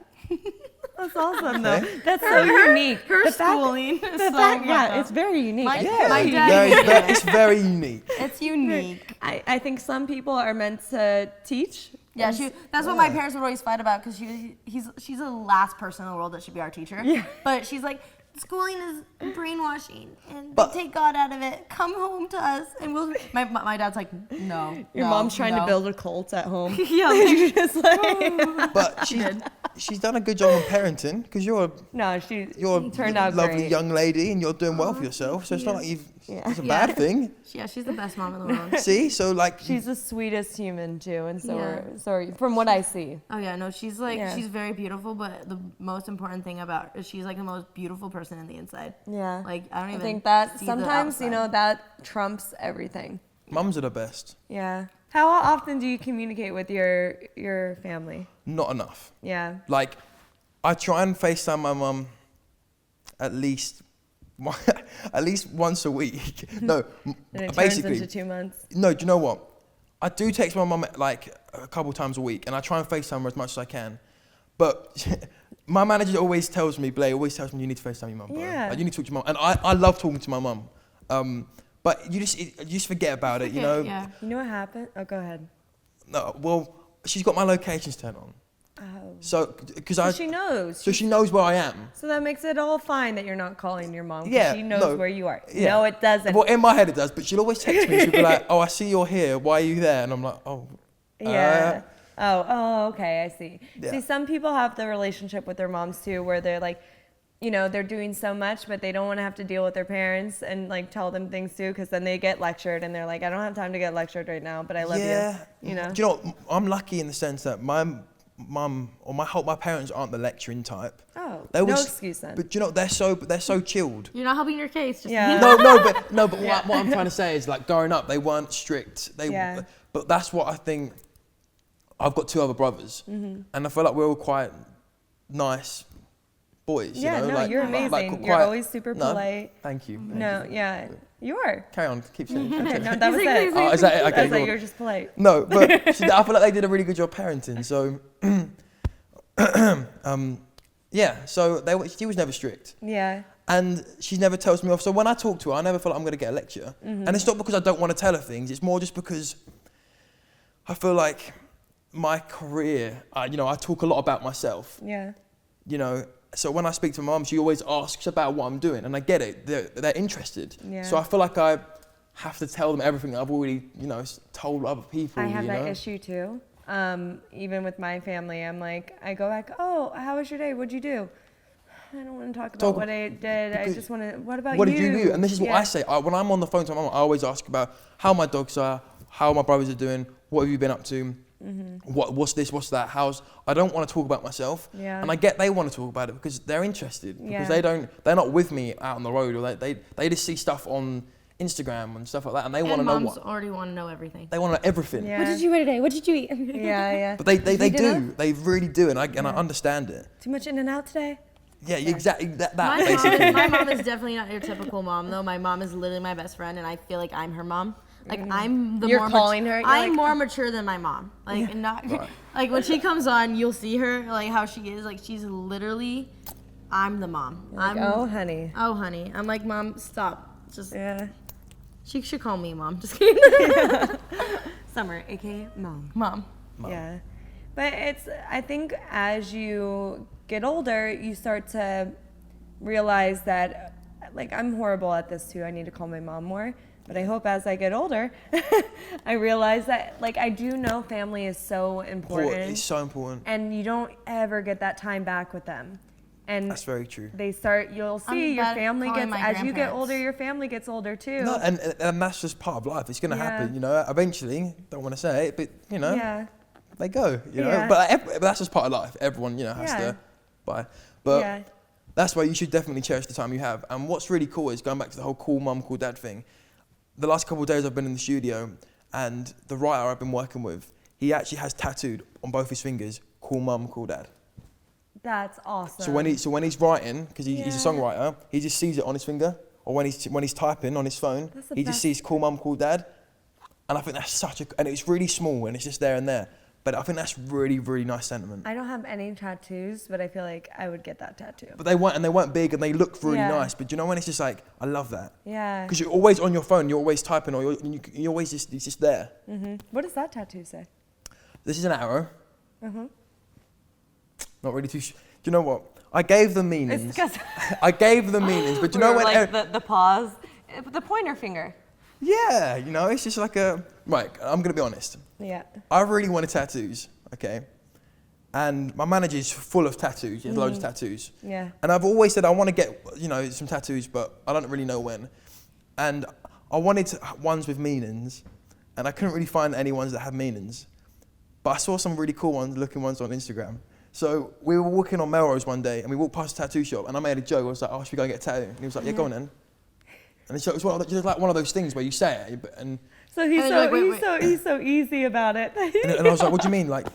That's awesome, though. That's so unique. Her schooling. It's very unique. My dad. It's very unique. It's unique. I think some people are meant to teach. Yeah, that's what my parents would always fight about, because she's the last person in the world that should be our teacher. Yeah. But she's like, schooling is brainwashing, and they take God out of it. Come home to us, and we'll. My dad's like, no. Your mom's trying to build a cult at home. Yeah, you're just like. But she's done a good job on parenting, because you're a turned out lovely great. young lady, and you're doing well for yourself. So it's not like it's a bad thing. Yeah, she's the best mom in the world. See, so she's the sweetest human too, and so are from what I see. Oh yeah, no, she's she's very beautiful, but the most important thing about her is she's the most beautiful person in the inside. Yeah. I think that sometimes that trumps everything. Mums are the best. Yeah. How often do you communicate with your family? Not enough. Yeah. I try and FaceTime my mum at least once a week. No, and it basically. turns into 2 months. No, do you know what? I do text my mum a couple times a week, and I try and FaceTime her as much as I can. But my manager always tells me, Blair always tells me, you need to FaceTime your mum, bro. Yeah. You need to talk to your mum. And I love talking to my mum. But you just forget about it, you know? Yeah. You know what happened? Oh, go ahead. No, well, she's got my locations turned on. Oh. So she knows. So she knows where I am. So that makes it all fine that you're not calling your mom. Yeah. She knows where you are. Yeah. No, it doesn't. Well, in my head it does, but she'll always text me. She'll be like, oh, I see you're here. Why are you there? And I'm like, oh. Yeah. Okay, I see. Yeah. See, some people have the relationship with their moms too, where they're they're doing so much, but they don't want to have to deal with their parents and tell them things too, because then they get lectured and they're like, I don't have time to get lectured right now, but I love you. You know. Do you know what? I'm lucky in the sense that my mum or my parents aren't the lecturing type. Oh, no excuse then. But you know, they're so chilled. You're not helping your case. Just No, but what I'm trying to say is growing up, they weren't strict. But that's what I think. I've got 2 other brothers, and I feel like we're all quite nice boys. Yeah, you know? you're amazing. You're always super polite. Thank you. You are. Carry on, keep saying. Okay, no, that was it. Oh, is that it? Okay, cool. You're just polite. No, but I feel like they did a really good job parenting. So, so she was never strict. Yeah. And she never tells me off. So when I talk to her, I never feel like I'm going to get a lecture. And it's not because I don't want to tell her things. It's more just because I feel like my career, I talk a lot about myself. Yeah. So when I speak to my mum, she always asks about what I'm doing, and I get it. They're interested. Yeah. So I feel like I have to tell them everything that I've already, told other people. I have that issue too. Even with my family, I'm like, I go back, oh, how was your day? What'd you do? I don't want to talk about what I did. I just want to, what about you? What did you do? And this is what I say. When I'm on the phone to my mum, I always ask about how my dogs are, how my brothers are doing, what have you been up to? What's this, what's that, I don't want to talk about myself, and I get they want to talk about it because they're interested, because they're not with me out on the road, or they just see stuff on Instagram and stuff like that, and they want to know moms already want to know everything. They want to know everything. Yeah. What did you wear today? What did you eat? Yeah. But they do, they really do, and I understand it. Too much in and out today? Yeah, exactly that basically. My mom is definitely not your typical mom, though. My mom is literally my best friend, and I feel like I'm her mom. I'm the You're calling her. I'm more mature than my mom. When she comes on, you'll see her how she is. She's literally, I'm the mom. Oh honey. Oh honey. I'm like, Mom, stop. Just She should call me Mom. Just kidding. Summer, aka Mom. Mom. Yeah, but I think as you get older, you start to realize that I'm horrible at this too. I need to call my mom more. But I hope as I get older, I realize that I do know family is so important. It's so important. And you don't ever get that time back with them. And that's very true. You'll see your family gets, as you get older, your family gets older too. No, and that's just part of life. It's going to happen, eventually. Don't want to say it, but, they go, But that's just part of life. Everyone, has to buy. But that's why you should definitely cherish the time you have. And what's really cool is going back to the whole cool mum, cool dad thing. The last couple of days I've been in the studio, and the writer I've been working with, he actually has tattooed on both his fingers, "Cool mum, cool dad." That's awesome. So when he's writing, because he's a songwriter, he just sees it on his finger, or when he's typing on his phone, he just sees "Cool mum, cool dad," and I think that's and it's really small and it's just there and there. But I think that's really, really nice sentiment. I don't have any tattoos, but I feel like I would get that tattoo. But they weren't big and they look really nice. But you know when it's just like, I love that. Yeah. Because you're always on your phone, you're always typing, or you're always it's just there. What does that tattoo say? This is an arrow. Not really too. Do you know what? I gave them meanings. I gave them meanings, but you know when like the pause, the pointer finger. Yeah, you know, it's just like right. I'm gonna be honest. Yeah. I really wanted tattoos, okay, and my manager's full of tattoos. He has loads of tattoos. Yeah. And I've always said I want to get, some tattoos, but I don't really know when. And I wanted ones with meanings, and I couldn't really find any ones that had meanings. But I saw some really cool looking ones on Instagram. So we were walking on Melrose one day, and we walked past a tattoo shop, and I made a joke. I was like, "Oh, should we go and get a tattoo?" And he was like, "Yeah, go on then." And so it was just like one of those things where you say it, and so he's so easy about it. and I was like, "What do you mean, like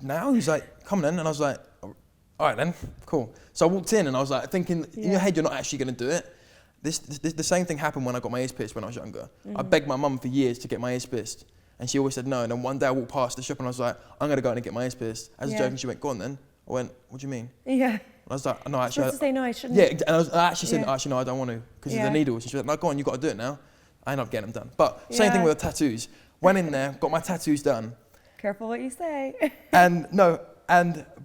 now?" He's like, "Come then," and I was like, "All right then, cool." So I walked in, and I was like, thinking in your head, you're not actually going to do it. The same thing happened when I got my ears pierced when I was younger. I begged my mum for years to get my ears pierced, and she always said no. And then one day I walked past the shop, and I was like, "I'm going to go in and get my ears pierced." As a joke, and she went, "Go on then." I went, "What do you mean?" Yeah. I was like, "No, actually." I say no, I shouldn't. Yeah, and I actually said, "Actually, no, I don't want to because of the needles." And she was like, "No, go on, you got to do it now." I ended up getting them done. But same thing with the tattoos. Went in there, got my tattoos done. Careful what you say. And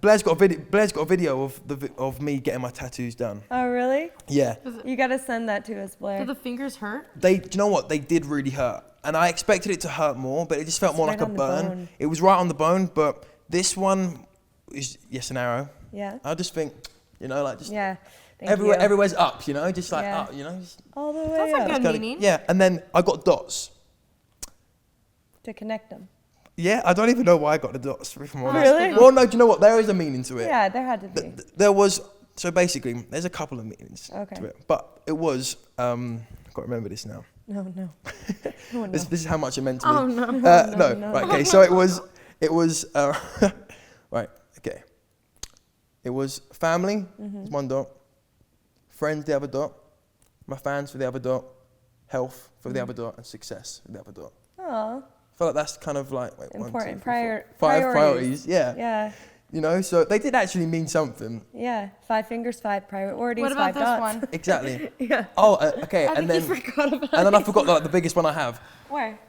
Blair's got a video of me getting my tattoos done. Oh really? Yeah. You got to send that to us, Blair. Do the fingers hurt? Do you know what? They did really hurt, and I expected it to hurt more, but it just felt more like a burn. Bone. It was right on the bone, but this one is an arrow. Yeah. I just think, like just everywhere, everywhere's up, just like up, just all the way That's up. a good meaning. Yeah, and then I got dots. To connect them. Yeah, I don't even know why I got the dots. If I'm honest. Really? Well, no, do you know what? There is a meaning to it. Yeah, there had to be. There was, so basically, there's a couple of meanings Okay. to it. But it was, I can't remember this now. No. Oh, no. This is how much it meant to me. Oh no. No. Right, okay, so it was, right, okay. It was family, one dot, friends, the other dot, my fans for the other dot, health for the other dot, and success for the other dot. Aw. I feel like that's kind of like, Important. 5 priorities, yeah. Yeah. So they did actually mean something. Yeah. 5 fingers, 5 priorities, What about 5 this dots. one? Exactly. Yeah. Oh, okay, I think you forgot about and then I forgot like the biggest one I have. Where?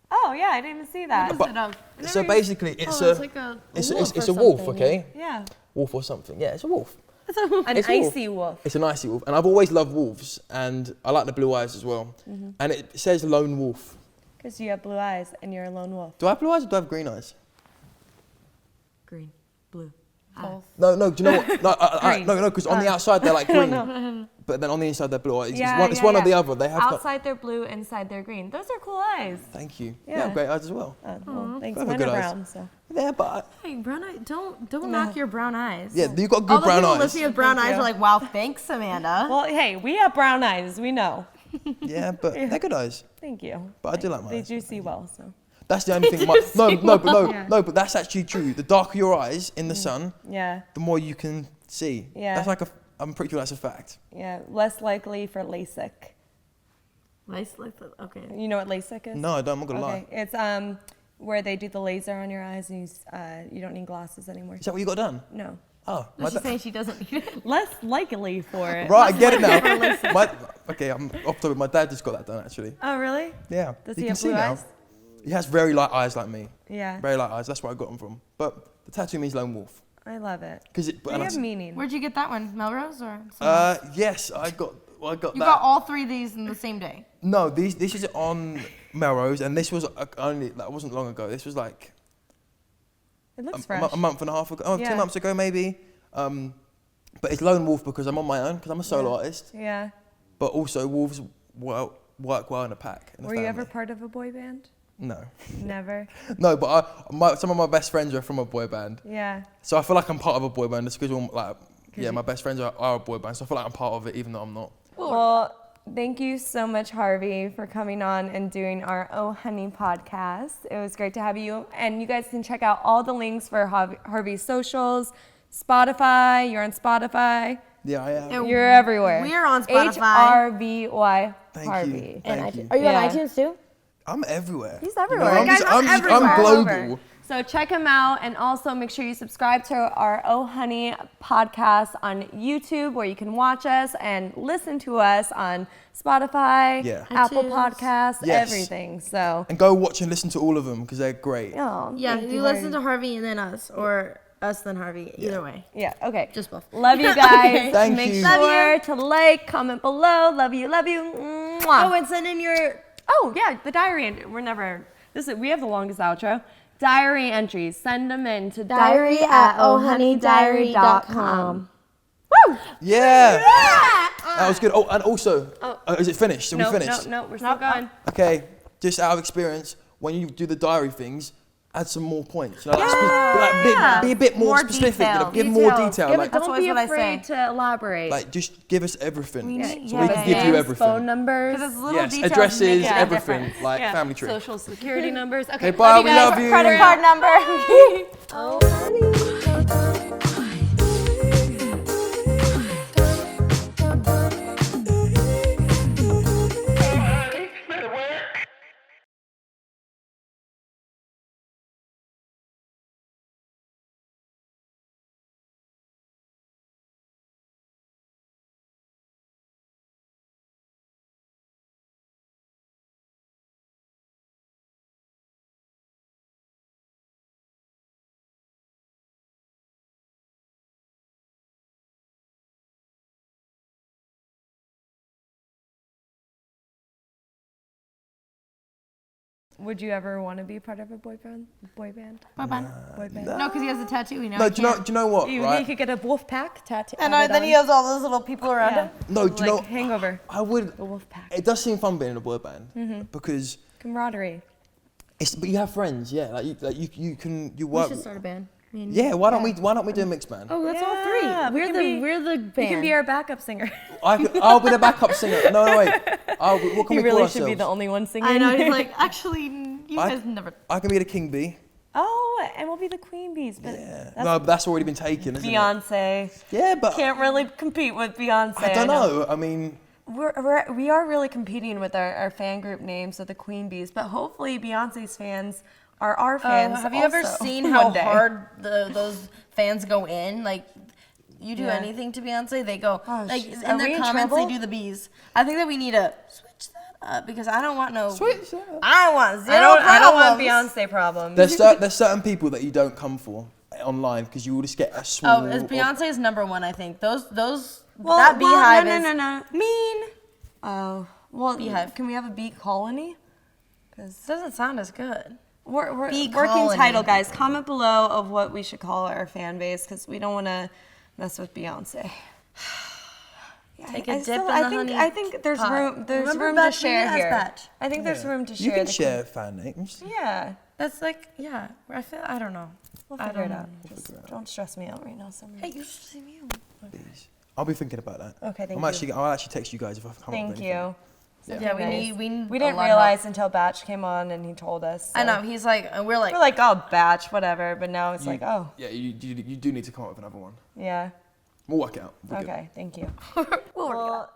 Oh yeah, I didn't even see that. So basically, it's like a it's a wolf, okay? Yeah. Wolf or something. Yeah, it's a wolf. An It's a wolf. icy wolf. It's an icy wolf, and I've always loved wolves, and I like the blue eyes as well. And it says lone wolf. Because you have blue eyes and you're a lone wolf. Do I have blue eyes or do I have green eyes? Green, blue. No. Do you know what? No, because on the outside they're like green, No. but then on the inside they're blue eyes. Yeah, It's one or the other. They have. Outside they're blue, inside they're green. Those are cool eyes. Thank you. Yeah. You have great eyes as well. Well, thanks. I have Mine good are eyes. brown, so. Yeah, but Hey, brown eye. Don't knock your brown eyes. yeah, you got good All the brown people eyes. listening with brown Thank eyes you. are like, wow, thanks, Amanda. Well, hey, we have brown eyes. We know. Yeah, but they're good eyes. Thank you. But I do like my They eyes. do see well, so. That's the only thing. But that's actually true. The darker your eyes in the sun, Yeah. the more you can see. Yeah. That's like I'm pretty sure that's a fact. Yeah. Less likely for LASIK. Okay. You know what LASIK is? No, I don't. I'm not gonna lie. Okay. It's where they do the laser on your eyes and you don't need glasses anymore. Is that what you got done? No. Oh, No, she's saying she doesn't need it. Less likely for it. right. I get it now. Okay, I'm off topic. My dad just got that done actually. Oh, really? Yeah. Does you he can have see blue now. eyes? He has very light eyes like me. Yeah. Very light eyes. That's where I got them from. But the tattoo means lone wolf. I love it. Because it. They have meaning. Where'd you get that one? Melrose or? Yes, I got You that. got all 3 of these in the same day. No, this is on Melrose, and this was only that wasn't long ago. This was like It looks fresh. a month and a half ago. Oh, Yeah. 2 months ago maybe. But it's lone wolf because I'm on my own because I'm a solo artist. Yeah. But also wolves work well in a pack. In a Were you ever family. part of a boy band? No. Never. No, but some of my best friends are from a boy band. Yeah. So I feel like I'm part of a boy band just because my best friends are a boy band. So I feel like I'm part of it even though I'm not. Well, thank you so much, Harvey, for coming on and doing our OHoney podcast. It was great to have you. And you guys can check out all the links for Harvey's socials, Spotify. You're on Spotify. Yeah, I am. You're everywhere. We're on Spotify. HRVY Thank Harvey. you. Thank you. Are you on iTunes too? I'm everywhere. He's everywhere. You know, I'm everywhere. global. So check him out, and also make sure you subscribe to our OHoney podcast on YouTube, where you can watch us and listen to us on Spotify, Apple Podcasts, everything. So and go watch and listen to all of them because they're great. Oh, yeah, you listen to Harvey and then us, or us then Harvey. Either way. Yeah. Okay. Just both. Love you guys. Thank Make you. sure to like, comment below. Love you. Love you. Mwah. Oh, and send in your. Oh yeah, the diary. We're never. We have the longest outro. Diary entries. Send them in to diary@ohoneydiary.com. Woo! Yeah. That was good. Oh, and also, is it finished? Are we finished? No, we're still going. Okay, just out of experience, when you do the diary things, add some more points. You know, be a bit more specific. You know, give more detail. Like, Don't be afraid to elaborate. Like, just give us everything. So we we can give you everything. Phone numbers. Because it's little details addresses, make it everything. different. Like family tree. Social security numbers. Okay, bye. We love you. Credit card number. Oh, honey. Would you ever want to be part of a boy band? Boy band. No, because he has a tattoo. We know. No, do you know what? He Right? could get a wolf pack tattoo. And then he has all those little people around him. No, do you know? Hangover. I would. The wolf pack. It does seem fun being in a boy band because Camaraderie. but you have friends, yeah. Like you work. We should start a band. Yeah, why don't we do a mixed band? Oh, that's all three. We're the band. You can be our backup singer. I'll be the backup singer. No, wait. What can we call ourselves? should be the only one singing. I know. He's like, actually, you guys never. I can be the king bee. Oh, and we'll be the queen bees. But that's already been taken, isn't Beyonce. it? Yeah, but Can't really compete with Beyonce. I don't know. I mean, we are really competing with our fan group names of the Queen Bees, but hopefully Beyonce's fans are our fans. Have you ever seen how hard those fans go in? Like, you do anything to Beyonce, they go. Like in their comments, they do the bees. I think that we need to switch that up because I don't want no. switch that up. I want zero I don't want problems. Beyonce problems. There's certain people that you don't come for online because you will just get a small. Oh, Beyonce's number one. I think those. Well, that beehive no. Mean. Oh, well, Beehive. Can we have a bee colony? Because it doesn't sound as good. We're Bee working colony. title, guys. Comment below of what we should call our fan base because we don't want to mess with Beyonce. Take a dip in the honey. I think there's room. There's Remember room to Batch? share Ask here. Batch. I think there's room to You share. can share fan names. Yeah, That's like, yeah. I don't know. we'll figure it out. Just don't stress me out right now, Summer. Hey, you should see me. Please. I'll be thinking about that. Okay, thank you. I'll actually text you guys if I come up with Thank anything. you. Yeah, we need. We a didn't lot of realize help. until Batch came on and he told us. I so. know. He's like, we're like, Oh, Batch, whatever. But now it's like, oh, Yeah, you do need to come up with another one. yeah. We'll work it out. We'll get it. Okay, thank you. we'll work it out.